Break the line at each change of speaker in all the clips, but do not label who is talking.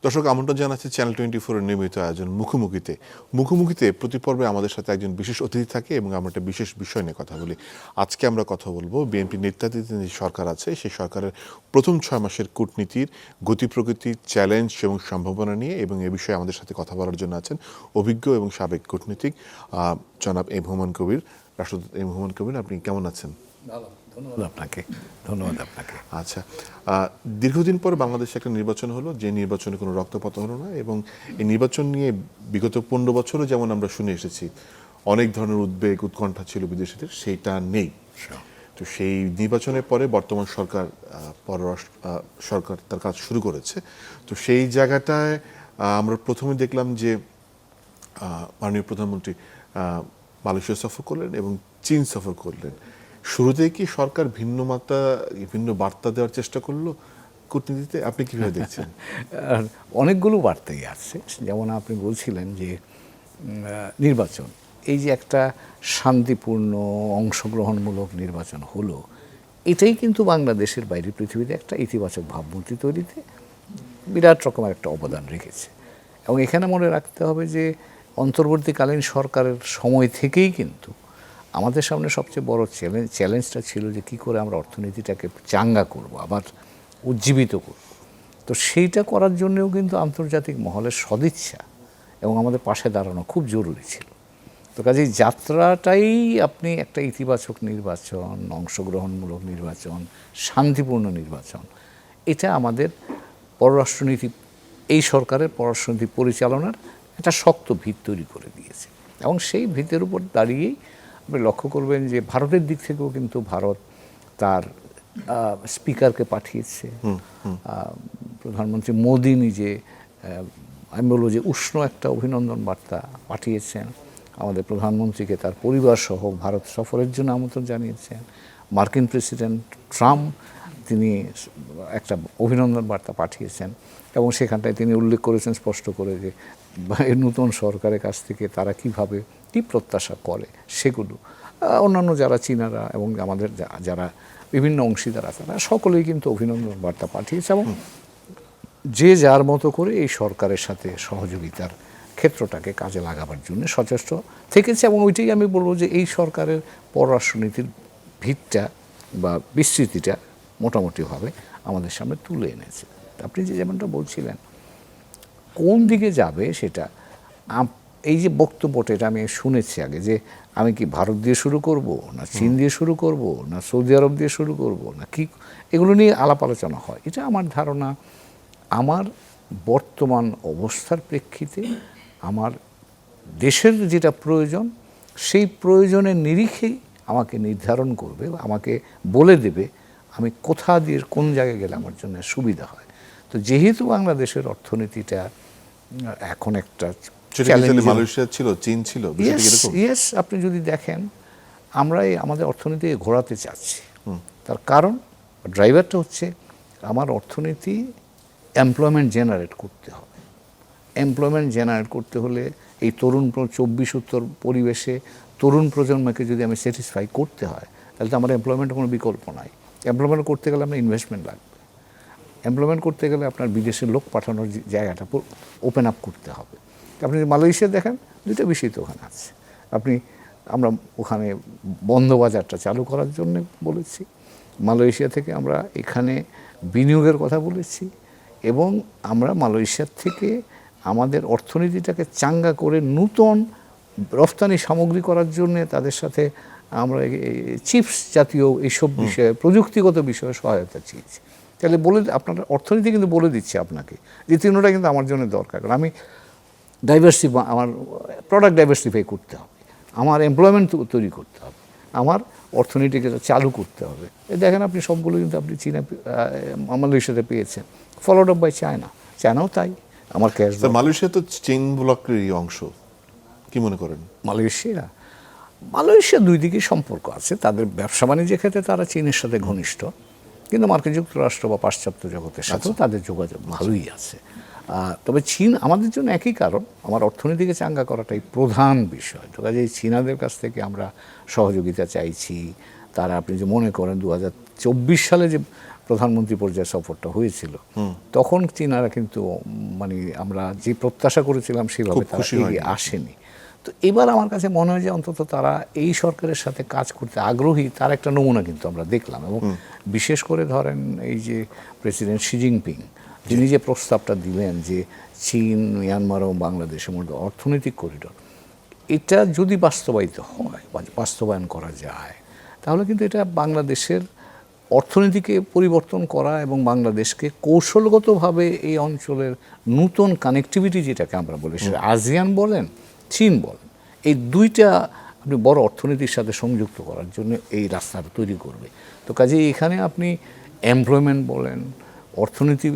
দর্শক আমন্ত্রণ জানাচ্ছি চ্যানেল 24 এর নিয়মিত আয়োজন মুখোমুখিতে প্রতি পর্বে আমাদের সাথে একজন বিশেষ অতিথি থাকে এবং আমরা একটা বিশেষ বিষয় নিয়ে কথা বলি। আজকে আমরা কথা বলবো বিএনপি নেতৃত্বাধীন যে সরকার আছে সেই সরকারের প্রথম ৬ মাসের কূটনীতির গতি প্রকৃতি, চ্যালেঞ্জ এবং সম্ভাবনা নিয়ে, এবং এ বিষয়ে আমাদের সাথে কথা বলার জন্য আছেন অভিজ্ঞ এবং সাবেক কূটনীতিক জনাব এম হুমায়ুন কবির। রাষ্ট্রদূত এম হুমায়ুন কবির, আপনি কেমন আছেন?
ধন্যবাদ আপনাকে।
আচ্ছা, দীর্ঘদিন পর বাংলাদেশে একটা নির্বাচন হলো, যে নির্বাচনে কোনো রক্তপাত হলো না, এবং এই নির্বাচন নিয়ে বিগত 15 বছরও যেমন আমরা শুনে এসেছি অনেক ধরনের উদ্বেগ উৎকণ্ঠা ছিল বিদেশিদের, সেইটা নেই। তো সেই নির্বাচনের পরে বর্তমান সরকার তার কাজ শুরু করেছে। তো সেই জায়গাটায় আমরা প্রথমে দেখলাম যে মাননীয় প্রধানমন্ত্রী মালয়েশিয়া সফর করলেন এবং চীন সফর করলেন। শুরুতেই কি সরকার ভিন্ন বার্তা দেওয়ার চেষ্টা করলো কূটনীতিতে? আপনি কিভাবে দেখছেন?
অনেকগুলো বার্তাই আছে। যেমন আপনি বলছিলেন যে নির্বাচন, এই যে একটা শান্তিপূর্ণ অংশগ্রহণমূলক নির্বাচন হলো, এটাই কিন্তু বাংলাদেশের বাইরে পৃথিবীতে একটা ইতিবাচক ভাবমূর্তি তৈরিতে বিরাট রকমের একটা অবদান রেখেছে। এবং এখানে মনে রাখতে হবে যে অন্তর্বর্তীকালীন সরকারের সময় থেকেই কিন্তু আমাদের সামনে সবচেয়ে বড় চ্যালেঞ্জটা ছিল যে কী করে আমরা অর্থনীতিটাকে চাঙ্গা করব, আবার উজ্জীবিত করব। তো সেইটা করার জন্যও কিন্তু আন্তর্জাতিক মহলের সদিচ্ছা এবং আমাদের পাশে দাঁড়ানো খুব জরুরি ছিল। তো কাজেই যাত্রাটাই আপনি একটা ইতিবাচক নির্বাচন, অংশগ্রহণমূলক নির্বাচন, শান্তিপূর্ণ নির্বাচন, এটা আমাদের পররাষ্ট্রনীতি, এই সরকারের পররাষ্ট্রনীতি পরিচালনার একটা শক্ত ভিত তৈরি করে দিয়েছে। এবং সেই ভিতের উপর দাঁড়িয়েই আপনি লক্ষ্য করবেন যে ভারতের দিক থেকেও কিন্তু ভারত তার স্পিকারকে পাঠিয়েছে। প্রধানমন্ত্রী মোদি নিজে, আমি বলবো যে উষ্ণ একটা অভিনন্দন বার্তা পাঠিয়েছেন। আমাদের প্রধানমন্ত্রীকে তার পরিবার সহ ভারত সফরের জন্য আমন্ত্রণ জানিয়েছেন। মার্কিন প্রেসিডেন্ট ট্রাম্প তিনি একটা অভিনন্দন বার্তা পাঠিয়েছেন এবং সেখানটায় তিনি উল্লেখ করেছেন স্পষ্ট করে যে নতুন সরকারের কাছ থেকে তারা কীভাবে কী প্রত্যাশা করে সেগুলো। অন্যান্য যারা চীনারা এবং আমাদের যারা বিভিন্ন অংশীদার আছে তারা সকলেই কিন্তু অভিনন্দন বার্তা পাঠিয়েছে এবং যে যার মতো করে এই সরকারের সাথে সহযোগিতার ক্ষেত্রটাকে কাজে লাগাবার জন্য সচেষ্ট থেকেছে। এবং ওইটাই আমি বলবো যে এই সরকারের পররাষ্ট্রনীতির ভিতটা বা বিস্তৃতিটা মোটামুটিভাবে আমাদের সামনে তুলে এনেছে। আপনি যে যেমনটা বলছিলেন কোন দিকে যাবে সেটা, এই যে বক্তব্যটা এটা আমি শুনেছি আগে, যে আমি কি ভারত দিয়ে শুরু করব, না চীন দিয়ে শুরু করব, না সৌদি আরব দিয়ে শুরু করব, না কি, এগুলো নিয়ে আলাপ আলোচনা হয়। এটা আমার ধারণা আমার বর্তমান অবস্থার প্রেক্ষিতে আমার দেশের যেটা প্রয়োজন সেই প্রয়োজনের নিরিখেই আমাকে নির্ধারণ করবে, আমাকে বলে দেবে আমি কোথা দিয়ে কোন জায়গায় গেলে আমার জন্য সুবিধা হয়। তো যেহেতু বাংলাদেশের অর্থনীতিটা এখন একটা
মালয়েশিয়া ছিল, চীন ছিল,
ইয়েস, আপনি যদি দেখেন আমরা আমাদের অর্থনীতি ঘোরাতে চাচ্ছি। তার কারণ ড্রাইভারটা হচ্ছে আমার অর্থনীতি এমপ্লয়মেন্ট জেনারেট করতে হবে। এমপ্লয়মেন্ট জেনারেট করতে হলে এই তরুণ 24 পরিবেশে তরুণ প্রজন্মকে যদি আমি স্যাটিসফাই করতে হয় তাহলে তো আমার এমপ্লয়মেন্টের কোনো বিকল্প নাই। এমপ্লয়মেন্ট করতে গেলে আপনার ইনভেস্টমেন্ট লাগবে। এমপ্লয়মেন্ট করতে গেলে আপনার বিদেশের লোক পাঠানোর জায়গাটা ওপেন আপ করতে হবে। আপনি মালয়েশিয়া দেখেন, দুটো বিষয় তো ওখানে আছে। আমরা ওখানে বন্ধ বাজারটা চালু করার জন্য বলেছি, মালয়েশিয়া থেকে আমরা এখানে বিনিয়োগের কথা বলেছি, এবং আমরা মালয়েশিয়ার থেকে আমাদের অর্থনীতিটাকে চাঙ্গা করে নূতন রফতানি সামগ্রী করার জন্য তাদের সাথে আমরা চিপস জাতীয় এইসব বিষয়ে প্রযুক্তিগত বিষয়ে সহায়তা চেয়েছি। তাহলে আপনার অর্থনীতি কিন্তু বলে দিচ্ছে আপনাকে যে তিনটা কিন্তু আমার জন্য দরকার। কারণ আমি আমার প্রোডাক্ট ডাইভার্সিফাই করতে হবে, আমার এমপ্লয়মেন্ট তৈরি করতে হবে, আমার অর্থনীতিকে চালু করতে হবে। দেখেন আপনি সবগুলো কিন্তু আপনি চীনা মালয়েশিয়াতে পেয়েছেন, ফলোড আপ বাই চায়নাও তাই। আমার ক্যাশ,
মালয়েশিয়া তো চীন ব্লকেরই অংশ, কি মনে করেন?
মালয়েশিয়া দুই দিকে সম্পর্ক আছে, তাদের ব্যবসা বাণিজ্যের ক্ষেত্রে তারা চীনের সাথে ঘনিষ্ঠ, কিন্তু মার্কিন যুক্তরাষ্ট্র বা পাশ্চাত্য জগতের সাথেও তাদের যোগাযোগ ভালোই আছে। তবে চীন আমাদের জন্য একই কারণ, আমার অর্থনীতিকে চাঙ্গা করাটাই প্রধান বিষয়। তো কাজে চীনাদের কাছ থেকে আমরা সহযোগিতা চাইছি। তারা আপনি যে মনে করেন 2024 সালে যে প্রধানমন্ত্রী পর্যায়ে সফরটা হয়েছিল, তখন চীনারা কিন্তু মানে আমরা যে প্রত্যাশা করেছিলাম সেভাবে
খুব
তারা
খুশি
এগিয়ে আসেনি। তো এবার আমার কাছে মনে হয় যে অন্তত তারা এই সরকারের সাথে কাজ করতে আগ্রহী, তার একটা নমুনা কিন্তু আমরা দেখলাম। এবং বিশেষ করে ধরেন এই যে প্রেসিডেন্ট শি জিনপিং যিনি যে প্রস্তাবটা দিলেন যে চীন, মিয়ানমার এবং বাংলাদেশের মধ্যে অর্থনৈতিক করিডোর, এটা যদি বাস্তবায়িত হয় বা বাস্তবায়ন করা যায়, তাহলে কিন্তু এটা বাংলাদেশের অর্থনীতিকে পরিবর্তন করা এবং বাংলাদেশকে কৌশলগতভাবে এই অঞ্চলের নতুন কানেক্টিভিটি যেটাকে আমরা বলি, সেটা আসিয়ান বলেন, চীন বলেন, এই দুইটা আপনি বড় অর্থনীতির সাথে সংযুক্ত করার জন্য এই রাস্তাটা তৈরি করবে। তো কাজেই এখানে আপনি এমপ্লয়মেন্ট বলেন, অর্থনীতি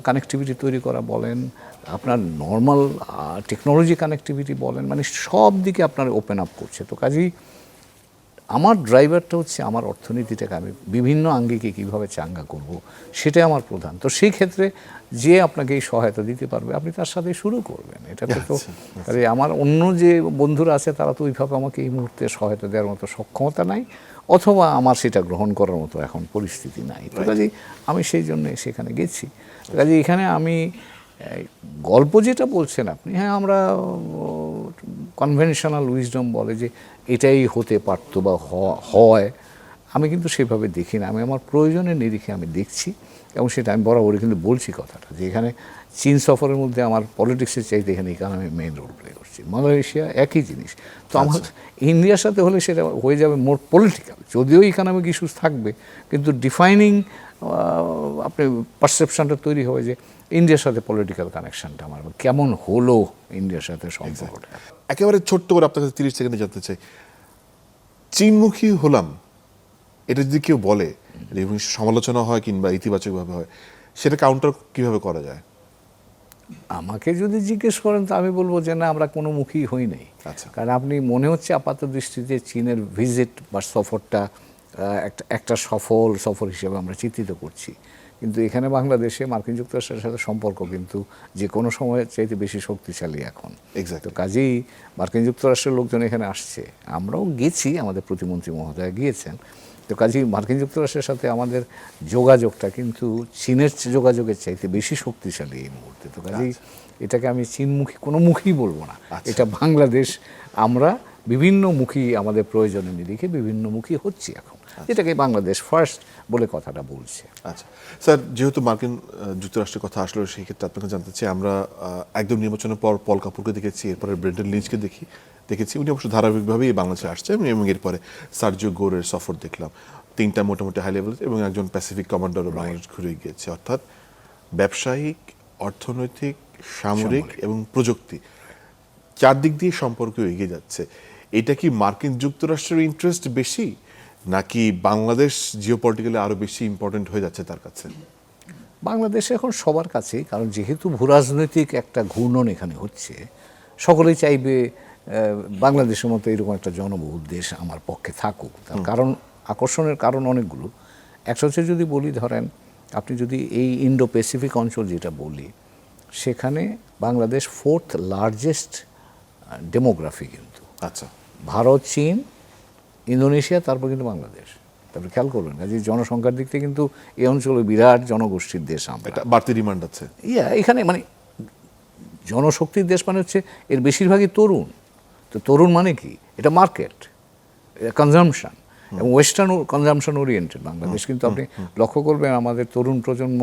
কানেক্টিভিটি তৈরি করা বলেন, আপনার নর্মাল টেকনোলজি কানেক্টিভিটি বলেন, মানে সব দিকে আপনার ওপেন আপ করছে। তো কাজেই আমার ড্রাইভারটা হচ্ছে আমার অর্থনীতিটাকে আমি বিভিন্ন আঙ্গিকে কীভাবে চাঙ্গা করব, সেটাই আমার প্রধান। তো সেই ক্ষেত্রে যে আপনাকে এই সহায়তা দিতে পারবে আপনি তার সাথে শুরু করবেন। এটাতে তো কাজে আমার অন্য যে বন্ধুরা আছে তারা তো ওইভাবে আমাকে এই মুহূর্তে সহায়তা দেওয়ার মতো সক্ষমতা নাই, অথবা আমার সেটা গ্রহণ করার মতো এখন পরিস্থিতি নাই। তো কাজেই আমি সেই জন্য সেখানে গেছি। কাজে এখানে আমি গল্প যেটা বলছেন আপনি, হ্যাঁ আমরা কনভেনশনাল উইজডম বলে যে এটাই হতে পারতো বা হয়, আমি কিন্তু সেভাবে দেখি না। আমি আমার প্রয়োজনের নিরিখে আমি দেখছি, এবং সেটা আমি বরাবরই কিন্তু বলছি কথাটা, যে এখানে চীন সফরের মধ্যে আমার পলিটিক্সের চাইতে এখানে ইকোনমি মেইন রোল প্লে করছি। মালয়েশিয়া একই জিনিস। তো আমার ইন্ডিয়ার সাথে হলে সেটা হয়ে যাবে মোর পলিটিক্যাল, যদিও ইকোনমিক ইস্যুস থাকবে, কিন্তু ডিফাইনিং আপনি পারসেপশনটা তৈরি হবে যে ইন্ডিয়ার সাথে পলিটিক্যাল কানেকশনটা আমার কেমন হলো, ইন্ডিয়ার সাথে সম্পর্কটা।
একেবারে ছোট্ট করে আপনার কাছে 30 সেকেন্ডে জানতে চাই, চীনমুখী হলাম এটা যদি কেউ বলে, সমালোচনা হয় কিংবা ইতিবাচকভাবে হয়, সেটা কাউন্টার কিভাবে করা যায়?
আমাকে যদি জিজ্ঞেস করেন তো আমি বলবো যে না, আমরা কোনো মুখী হই নাই।
আচ্ছা।
কারণ আপনি মনে হচ্ছে আপাত দৃষ্টিতে চীনের ভিজিট বা সফরটা একটা সফল সফর হিসেবে আমরা চিত্রিত করছি, কিন্তু এখানে বাংলাদেশে মার্কিন যুক্তরাষ্ট্রের সাথে সম্পর্ক কিন্তু যে কোনো সময়ের চাইতে বেশি শক্তিশালী এখন। তো কাজেই মার্কিন যুক্তরাষ্ট্রের লোকজন এখানে আসছে, আমরাও গেছি, আমাদের প্রতিমন্ত্রী মহোদয় গিয়েছেন। তো কাজেই মার্কিন যুক্তরাষ্ট্রের সাথে আমাদের যোগাযোগটা কিন্তু চীনের যোগাযোগের চাইতে বেশি শক্তিশালী এই মুহূর্তে। তো কাজেই এটাকে আমি চীনমুখী কোনো মুখী বলবো না, এটা বাংলাদেশ আমরা বিভিন্ন মুখী, আমাদের প্রয়োজনে নিরিখে বিভিন্ন মুখী হচ্ছি এখন, যেটাকে বাংলাদেশ ফার্স্ট বলে কথাটা বলছে।
আচ্ছা স্যার, যেহেতু মার্কিন যুক্তরাষ্ট্রের কথা আসলো, সেই ক্ষেত্রে আপনাকে জানতে চাই, আমরা একদম নির্বাচনের পর পল কাপুরকে দেখেছি, এরপরে ব্রেন্ডন লিঞ্চকে দেখেছি, উনি অবশ্য ধারাবাহিকভাবেই বাংলাদেশে আসছে, এবং এরপরে সার্জিও গোরের সফর দেখলাম, 3টা মোটামুটি হাই লেভেল, এবং একজন প্যাসিফিক কমান্ডারও বাংলাদেশ ঘুরে গিয়েছে। অর্থাৎ ব্যবসায়িক, অর্থনৈতিক, সামরিক এবং প্রযুক্তি, চারদিক দিয়ে সম্পর্ক এগিয়ে যাচ্ছে। এটা কি মার্কিন যুক্তরাষ্ট্রের ইন্টারেস্ট বেশি, নাকি বাংলাদেশ জিওপলিটিক্যালি আরো বেশি ইম্পর্টেন্ট হয়ে যাচ্ছে তার কাছে?
বাংলাদেশ এখন সবার কাছেই, কারণ যেহেতু ভূরাজনৈতিক একটা ঘূর্ণন এখানে হচ্ছে, সকলেই চাইবে বাংলাদেশের মতো এরকম একটা জনবহুল দেশ আমার পক্ষে থাকুক। তার কারণ, আকর্ষণের কারণ অনেকগুলো। একটা হচ্ছে, যদি বলি ধরেন আপনি যদি এই ইন্ডো প্যাসিফিক অঞ্চল যেটা বলি, সেখানে বাংলাদেশ 4th লার্জেস্ট ডেমোগ্রাফি কিন্তু।
আচ্ছা।
ভারত, চীন, ইন্দোনেশিয়া, তারপর কিন্তু বাংলাদেশ। তারপরে খেয়াল করবেন, কাজে জনসংখ্যার দিক থেকে কিন্তু এই অঞ্চলে বিরাট জনগোষ্ঠীর দেশ আমরা।
এটা বাড়তি ডিমান্ড আছে।
এখানে মানে জনশক্তির দেশ মানে হচ্ছে এর বেশিরভাগই তরুণ। তো তরুণ মানে কি, এটা মার্কেট, এটা কনজামশন, এবং ওয়েস্টার্ন কনজামশন ওরিয়েন্টেড বাংলাদেশ। কিন্তু আপনি লক্ষ্য করবেন আমাদের তরুণ প্রজন্ম,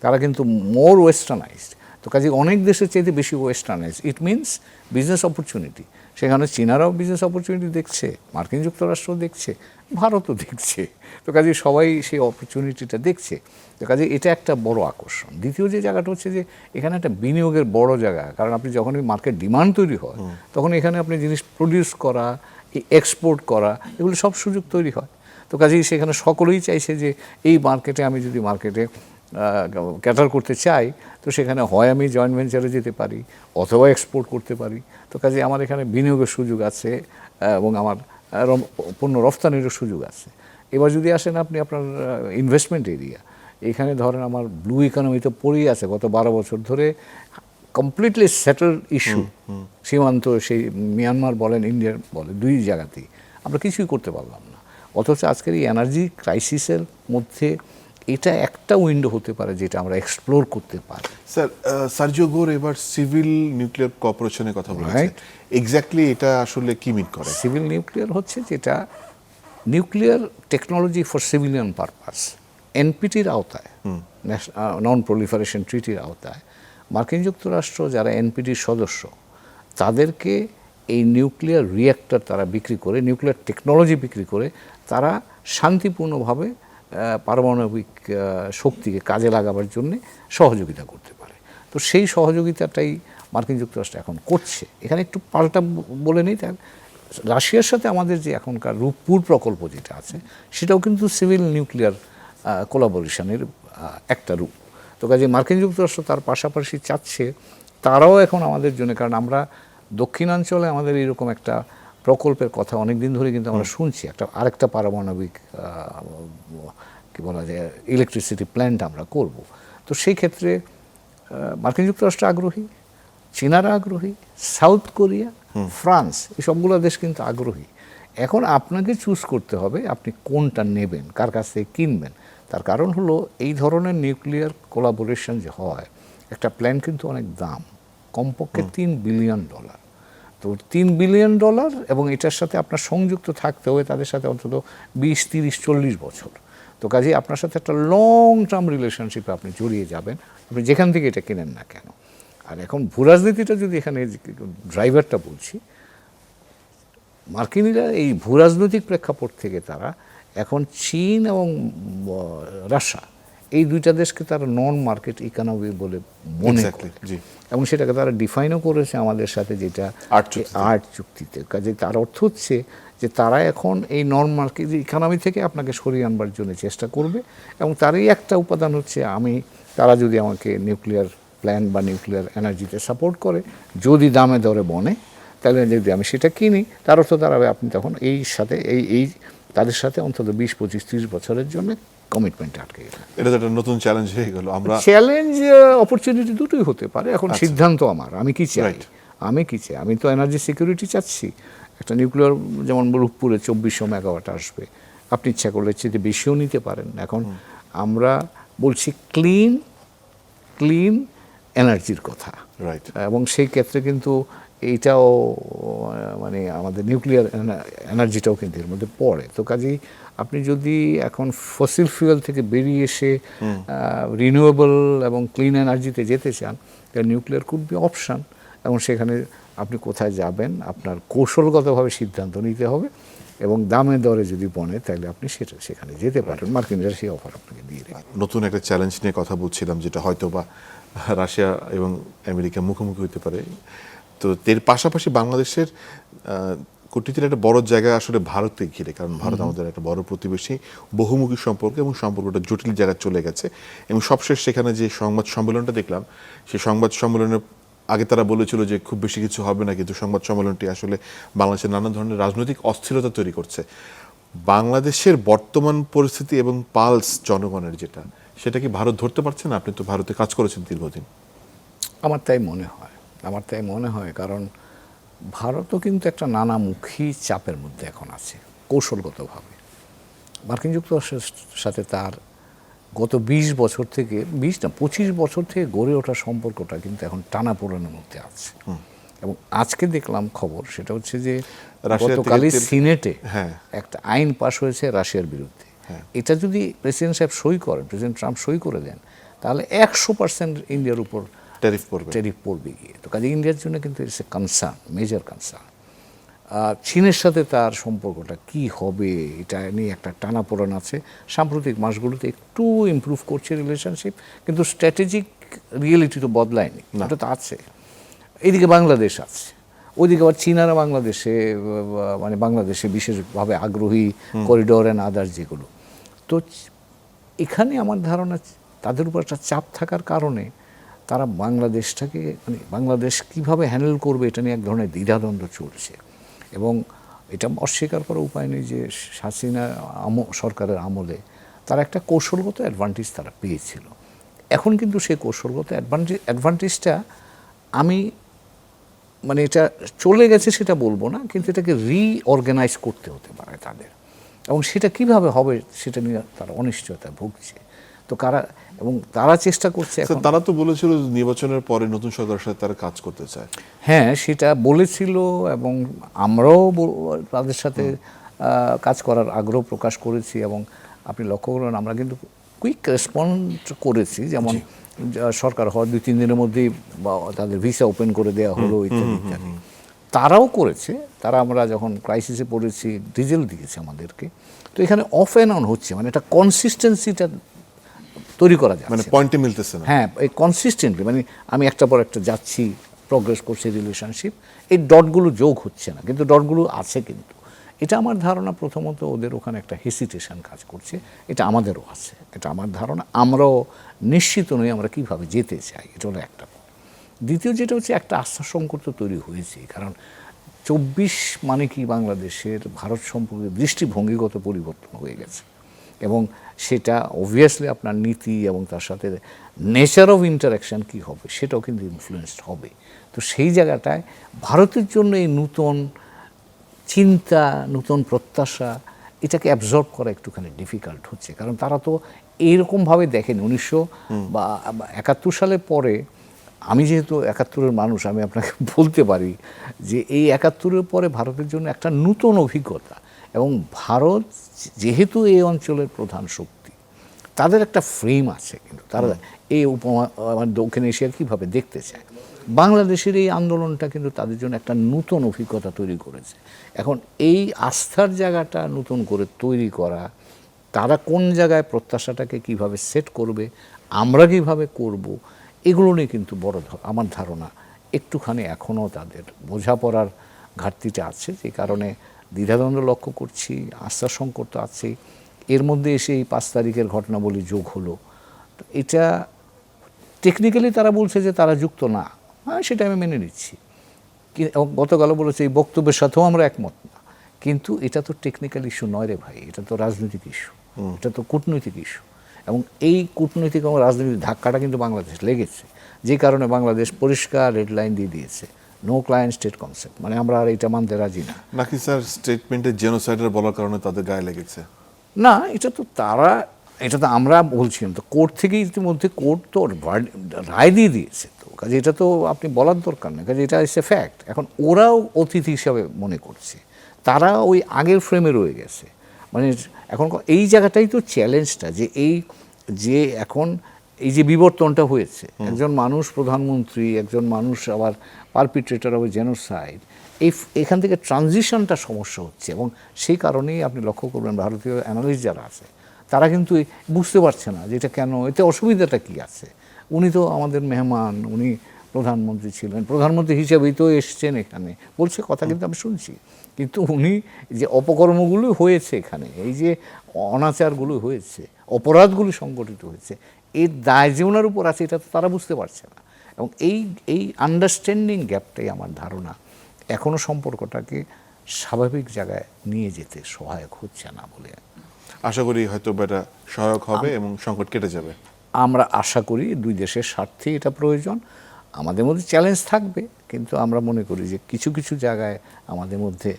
তারা কিন্তু মোর ওয়েস্টার্নাইজড। তো কাজে অনেক দেশের চাইতে বেশি westernise. It means business opportunity. সেখানে চীনারাও বিজনেস অপরচুনিটি দেখছে, মার্কিন যুক্তরাষ্ট্র দেখছে, ভারতও দেখছে। তো কাজে সবাই সেই অপরচুনিটিটা দেখছে। তো কাজে এটা একটা বড় আকর্ষণ। দ্বিতীয় যে জায়গাটা হচ্ছে যে এখানে একটা বিনিয়োগের বড় জায়গা, কারণ আপনি যখনই মার্কেট ডিমান্ড তৈরি হয়, তখন এখানে আপনি জিনিস প্রডিউস করা, এক্সপোর্ট করা, এগুলো সব সুযোগ তৈরি হয়। তো কাজেই সেখানে সকলেই চাইছে যে এই মার্কেটে, আমি যদি মার্কেটে ক্যাটার করতে চাই, তো সেখানে হয় আমি জয়েন্ট ভেঞ্চারে যেতে পারি, অথবা এক্সপোর্ট করতে পারি। তো কাজে আমার এখানে বিনিয়োগের সুযোগ আছে, এবং আমার পণ্য রফতানিরও সুযোগ আছে। এবার যদি আসেন আপনি আপনার ইনভেস্টমেন্ট এরিয়া, এখানে ধরেন আমার ব্লু ইকোনমি তো পড়েই আছে গত 12 বছর ধরে, কমপ্লিটলি সেটেল ইস্যু। সীমান্ত, সেই মিয়ানমার বলেন, ইন্ডিয়ার বলেন, দুই জায়গাতেই আমরা কিছুই করতে পারলাম না। অথচ আজকের এই এনার্জি ক্রাইসিসের মধ্যে এটা একটা উইন্ডো হতে পারে যেটা আমরা এক্সপ্লোর করতে পারি।
স্যার, সার্জিও গোর এবার সিভিল নিউক্লিয়ার কর্পোরেশনের কথা বলেছেন, এক্স্যাক্টলি এটা আসলে কি মিন করে?
সিভিল নিউক্লিয়ার হচ্ছে যেটা nuclear technology for civilian purpose, এনপিটির আওতায়, নন প্রলিফারেশন ট্রিটির আওতায় মার্কিন যুক্তরাষ্ট্র যারা এনপিটির সদস্য তাদেরকে এই নিউক্লিয়ার রিঅ্যাক্টর তারা বিক্রি করে, নিউক্লিয়ার টেকনোলজি বিক্রি করে তারা শান্তিপূর্ণভাবে পারমাণবিক শক্তিকে কাজে লাগাবার জন্য সহযোগিতা করতে পারে। তো সেই সহযোগিতাটাই মার্কিন যুক্তরাষ্ট্র এখন করছে। এখানে একটু পাল্টা বলে নিই, তার রাশিয়ার সাথে আমাদের যে এখনকার রূপপুর প্রকল্প যেটা আছে সেটাও কিন্তু সিভিল নিউক্লিয়ার কোলাবোরেশনের একটা রূপ। তো কাজে মার্কিন যুক্তরাষ্ট্র তার পাশাপাশি চাচ্ছে তারাও এখন আমাদের জন্য, কারণ আমরা দক্ষিণাঞ্চলে আমাদের এইরকম একটা প্রকল্পের কথা অনেক দিন ধরে কিন্তু আমরা শুনছি, আরেকটা পারমাণবিক কি বলা যায় ইলেকট্রিসিটি প্ল্যান্ট আমরা করব। তো সেই ক্ষেত্রে মার্কিন যুক্তরাষ্ট্র আগ্রহী, চীনারা আগ্রহী, সাউথ কোরিয়া, ফ্রান্স, এই সবগুলো দেশ কিন্তু আগ্রহী। এখন আপনাকে চুজ করতে হবে আপনি কোনটা নেবেন, কার কাছ থেকে কিনবেন। তার কারণ হলো এই ধরনের নিউক্লিয়ার কোলাবোরেশন যে হয়, একটা প্ল্যান কিন্তু অনেক দাম, কমপক্ষে $3 বিলিয়ন। তো $3 বিলিয়ন এবং এটার সাথে আপনার সংযুক্ত থাকতে হবে তাদের সাথে অন্তত 20, 30, 40 বছর। তো কাজেই আপনার সাথে একটা লং টার্ম রিলেশনশিপে আপনি জড়িয়ে যাবেন, আপনি যেখান থেকে এটা কেনেন না কেন। আর এখন ভূরাজনীতিটা যদি এখানে ড্রাইভারটা বলছি, মার্কিনিরা এই ভূরাজনৈতিক প্রেক্ষাপট থেকে তারা এখন চীন এবং রাশিয়া এই দুইটা দেশকে তারা নন মার্কেট ইকোনমি বলে মনে করে, এবং সেটাকে তারা ডিফাইনও করেছে আমাদের সাথে, যেটা আর্ট চুক্তিতে। কাজে তার অর্থ হচ্ছে যে তারা এখন এই নন মার্কেট ইকোনমি থেকে আপনাকে সরিয়ে আনবার জন্য চেষ্টা করবে, এবং তারই একটা উপাদান হচ্ছে তারা যদি আমাকে নিউক্লিয়ার প্ল্যান্ট বা নিউক্লিয়ার এনার্জিতে সাপোর্ট করে, যদি দামে দরে বনে, তাহলে যদি আমি সেটা কিনি, তার অর্থ দাঁড়াবে আপনি তখন তাদের সাথে অন্তত 20, 25, 30 বছরের জন্য কমিটমেন্ট আটকে গেল।
এটা তো একটা নতুন চ্যালেঞ্জ হয়ে গেল। আমরা
চ্যালেঞ্জ অপরচুনিটি দুটোই হতে পারে। এখন সিদ্ধান্ত আমি কি চাই, আমি তো এনার্জি সিকিউরিটি চাচ্ছি। একটা নিউক্লিয়ার যেমন রূপপুরে 2400 মেগাওয়াট আসবে, আপনি ইচ্ছা করলে চেয়ে বেশিও নিতে পারেন। এখন আমরা বলছি ক্লিন এনার্জির কথা, এবং সেই ক্ষেত্রে কিন্তু এইটাও মানে আমাদের নিউক্লিয়ার এনার্জিটাও কিন্তু এর মধ্যে পড়ে। তো কাজেই আপনি যদি এখন ফসিল ফুয়েল থেকে বেরিয়ে এসে রিনিউয়েবল এবং ক্লিন এনার্জিতে যেতে চান, তাহলে নিউক্লিয়ার কুড বি অপশান। এবং সেখানে আপনি কোথায় যাবেন আপনার কৌশলগতভাবে সিদ্ধান্ত নিতে হবে, এবং দামে দরে যদি বনে তাহলে আপনি সেখানে যেতে পারেন। মার্কিনরা সেই অফার আপনাকে দিয়ে দেবে।
নতুন একটা চ্যালেঞ্জ নিয়ে কথা বলছিলাম, যেটা হয়তো বা রাশিয়া এবং আমেরিকা মুখোমুখি হতে পারে। তো এর পাশাপাশি বাংলাদেশের কূটনীতির একটা বড় জায়গা আসলে ভারতকে ঘিরে, কারণ ভারত আমাদের একটা বড় প্রতিবেশী, বহুমুখী সম্পর্ক, এবং সম্পর্কটা জটিল জায়গায় চলে গেছে। এবং সবশেষ সেখানে যে সংবাদ সম্মেলনটা দেখলাম, সেই সংবাদ সম্মেলনের আগে তারা বলেছিল যে খুব বেশি কিছু হবে না, কিন্তু সংবাদ সম্মেলনটি আসলে বাংলাদেশের নানা ধরনের রাজনৈতিক অস্থিরতা তৈরি করছে। বাংলাদেশের বর্তমান পরিস্থিতি এবং পালস জনগণের যেটা, সেটা কি ভারত ধরতে পারছে না? আপনি তো ভারতে কাজ করেছেন দীর্ঘদিন।
আমার তাই মনে হয়, কারণ ভারতও কিন্তু একটা নানামুখী চাপের মধ্যে এখন আছে কৌশলগতভাবে। মার্কিন যুক্তরাষ্ট্রের সাথে তার গত 20 বছর থেকে 25 বছর থেকে গড়ে ওঠা সম্পর্কটা কিন্তু এখন টানাপোড়েনের মধ্যে আছে। এবং আজকে দেখলাম খবর, সেটা হচ্ছে যে গতকালই সিনেটে একটা আইন পাশ হয়েছে রাশিয়ার বিরুদ্ধে। এটা যদি প্রেসিডেন্ট সাহেব সই করেন, প্রেসিডেন্ট ট্রাম্প সই করে দেন, তাহলে 100% ইন্ডিয়ার উপর ট্যারিফ পড়বে গিয়ে। তো কাজে ইন্ডিয়ার জন্য কিন্তু it's a concern, major concern. চীনের সাথে তার সম্পর্কটা কি হবে, এটা নিয়ে একটা টানাপোড়েন আছে। সাম্প্রতিক মাসগুলোতে একটু ইমপ্রুভ করছে রিলেশনশিপ, কিন্তু স্ট্র্যাটেজিক রিয়েলিটি তো বদলায়নি, এটা তো আছে। এইদিকে বাংলাদেশ আছে, ওইদিকে আবার চীনারা বাংলাদেশে বিশেষভাবে আগ্রহী, করিডোর অ্যান্ড আদার যেগুলো। তো এখানে আমার ধারণা তাদের উপর একটা চাপ থাকার কারণে তারা বাংলাদেশ কীভাবে হ্যান্ডেল করবে এটা নিয়ে এক ধরনের দ্বিধাদ্বন্দ্ব চলছে। এবং এটা অস্বীকার করার উপায় নেই যে হাসিনা সরকারের আমলে তারা একটা কৌশলগত অ্যাডভান্টেজ তারা পেয়েছিল। এখন কিন্তু সেই কৌশলগত অ্যাডভান্টেজটা এটা চলে গেছে সেটা বলবো না, কিন্তু এটাকে রিঅর্গানাইজ করতে হতে পারে তাদের। এবং সেটা কিভাবে হবে সেটা নিয়ে তারা অনিশ্চয়তা ভুগছে। তো এবং তারা চেষ্টা করছে এখন।
তারা তো বলেছিল যে নির্বাচনের পরে নতুন সরকারের সাথে তারা কাজ করতে চায়।
হ্যাঁ, সেটা বলেছিল এবং আমরাও তাদের সাথে কাজ করার আগ্রহ প্রকাশ করেছি, এবং আপনি লক্ষ্য করবেন আমরা কিন্তু কুইক রেসপন্ড করেছি, যেমন সরকার হওয়ার 2-3 দিনের মধ্যেই তাদের ভিসা ওপেন করে দেওয়া হলো ইত্যাদি ইত্যাদি। তারাও করেছে, আমরা যখন ক্রাইসিসে পড়েছি ডিজেল দিয়েছে আমাদেরকে। তো এখানে অফ অ্যান্ড অন হচ্ছে, মানে একটা কনসিস্টেন্সিটা তৈরি করা যায়,
মানে পয়েন্টে মিলতেছে না।
হ্যাঁ, এই কনসিস্টেন্টলি, মানে আমি একটা পর একটা যাচ্ছি, প্রগ্রেস করছে রিলেশনশিপ, এই ডটগুলো যোগ হচ্ছে না, কিন্তু ডটগুলো আছে। কিন্তু এটা আমার ধারণা প্রথমত ওদের ওখানে একটা হেসিটেশন কাজ করছে, এটা আমাদেরও আছে, এটা আমার ধারণা। আমরাও নিশ্চিত নই আমরা কীভাবে যেতে চাই, এটা হলো একটা। দ্বিতীয় যেটা হচ্ছে একটা আস্থা সংকট তো তৈরি হয়েছে, কারণ 24 মানে কি বাংলাদেশের ভারত সম্পর্কে দৃষ্টিভঙ্গিগত পরিবর্তন হয়ে গেছে, এবং সেটা অবভিয়াসলি আপনার নীতি এবং তার সাথে নেচার অফ ইন্টারাকশান কী হবে সেটাও কিন্তু ইনফ্লুয়েসড হবে। তো সেই জায়গাটায় ভারতের জন্য এই নতুন চিন্তা, নতুন প্রত্যাশা, এটাকে অ্যাবজর্ব করা একটুখানি ডিফিকাল্ট হচ্ছে, কারণ তারা তো এইরকমভাবে দেখেন 1971 সালের পরে। আমি যেহেতু 71-এর মানুষ, আমি আপনাকে বলতে পারি যে এই 71-এর পরে ভারতের জন্য একটা নতুন অভিজ্ঞতা, এবং ভারত যেহেতু এই অঞ্চলের প্রধান শক্তি, তাদের একটা ফ্রেম আছে, কিন্তু তারা এই দক্ষিণ এশিয়া কীভাবে দেখতে চায়। বাংলাদেশের এই আন্দোলনটা কিন্তু তাদের জন্য একটা নতুন অভিজ্ঞতা তৈরি করেছে। এখন এই আস্থার জায়গাটা নতুন করে তৈরি করা, তারা কোন জায়গায় প্রত্যাশাটাকে কিভাবে সেট করবে, আমরা কীভাবে করব, এগুলো নিয়ে কিন্তু আমার ধারণা একটুখানি এখনও তাদের বোঝাপড়ার ঘাটতিটা আছে, যে কারণে দ্বিধাদ্বন্দ্ব লক্ষ্য করছি, আস্থা সংকট তো আছেই। এর মধ্যে এসে এই 5 তারিখের ঘটনাবলী যোগ হলো, তো এটা টেকনিক্যালি তারা বলছে যে তারা যুক্ত না, হ্যাঁ সেটা আমি মেনে নিচ্ছি, এবং গতকালও বলেছে এই বক্তব্যের সাথেও আমরা একমত না, কিন্তু এটা তো টেকনিক্যাল ইস্যু নয় রে ভাই, এটা তো রাজনৈতিক ইস্যু, এটা তো কূটনৈতিক ইস্যু, এবং এই কূটনৈতিক এবং রাজনৈতিক ধাক্কাটা কিন্তু বাংলাদেশ লেগেছে, যে কারণে বাংলাদেশ পরিষ্কার রেড লাইন দিয়ে দিয়েছে, নো ক্লায়েন্ট স্টেট কনসেপ্ট, মানে আমরা আর এটা মানতে রাজি না।
নাকি স্যার স্টেটমেন্টে জেনোসাইডার বলার কারণে তাদের গায়ে লেগেছে?
না, এটা তো আমরা বলছিলাম, তো কোর্ট থেকে ইতিমধ্যে কোর্ট তো রায় দিয়ে দিয়েছে, তো কাজে এটা তো আপনি বলার দরকার নেই, কাজে এটা ইস এ ফ্যাক্ট। এখন ওরাও অতিথি হিসাবে মনে করছে, তারা ওই আগের ফ্রেমে রয়ে গেছে, মানে এখন এই জায়গাটাই তো চ্যালেঞ্জটা, যে এখন এই যে বিবর্তনটা হয়েছে, একজন মানুষ প্রধানমন্ত্রী, একজন মানুষ আবার পারপিট্রেটর অফ জেনোসাইড, এখান থেকে ট্রানজিশনটা সমস্যা হচ্ছে, এবং সেই কারণেই আপনি লক্ষ্য করবেন ভারতীয় অ্যানালিস্ট যারা আছে তারা কিন্তু বুঝতে পারছে না যে এটা কেন, এতে অসুবিধাটা কী আছে। উনি তো আমাদের মেহমান, উনি প্রধানমন্ত্রী ছিলেন, প্রধানমন্ত্রী হিসেবেই তো এসছেন এখানে, বলছে কথা কিন্তু আমি শুনছি, কিন্তু উনি যে অপকর্মগুলো হয়েছে এখানে, এই যে অনাচারগুলো হয়েছে, অপরাধগুলো সংগঠিত হয়েছে, এর দায় যে ওনার উপর আছে এটা তো তারা বুঝতে পারছে না, এবং এই আন্ডারস্ট্যান্ডিং গ্যাপটাই আমার ধারণা এখনও সম্পর্কটাকে স্বাভাবিক জায়গায় নিয়ে যেতে সহায়ক হচ্ছে না বলে।
আশা করি হয়তো এটা সহায়ক হবে এবং সংকট কেটে যাবে।
আমরা আশা করি দুই দেশের স্বার্থে এটা প্রয়োজন। আমাদের মধ্যে চ্যালেঞ্জ থাকবে, কিন্তু আমরা মনে করি যে কিছু কিছু জায়গায় আমাদের মধ্যে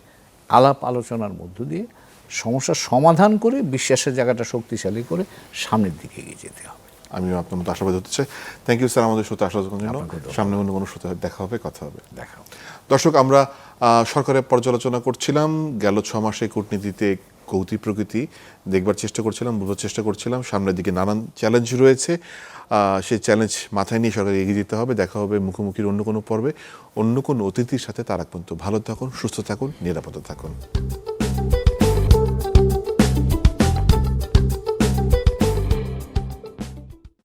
আলাপ আলোচনার মধ্য দিয়ে সমস্যার সমাধান করে বিশ্বাসের জায়গাটা শক্তিশালী করে সামনের দিকে এগিয়ে যেতে হবে।
আমিও আপনার মতো আশাবাদী হতে চাই। থ্যাংক ইউ স্যার আমাদের সাথে আসার জন্য। সামনে অন্য কোনো সাথে দেখা হবে, কথা হবে। দর্শক, আমরা সরকারের পর্যালোচনা করছিলাম, গেল 6 মাসে কূটনীতিতে গতি প্রকৃতি দেখবার চেষ্টা করছিলাম, বোঝার চেষ্টা করছিলাম। সামনের দিকে নানান চ্যালেঞ্জ রয়েছে, সেই চ্যালেঞ্জ মাথায় নিয়ে সরকার এগিয়ে যেতে হবে। দেখা হবে মুখোমুখির অন্য কোনো পর্বে, অন্য কোনো অতিথির সাথে। তার আগ পর্যন্ত ভালো থাকুন, সুস্থ থাকুন, নিরাপদে থাকুন।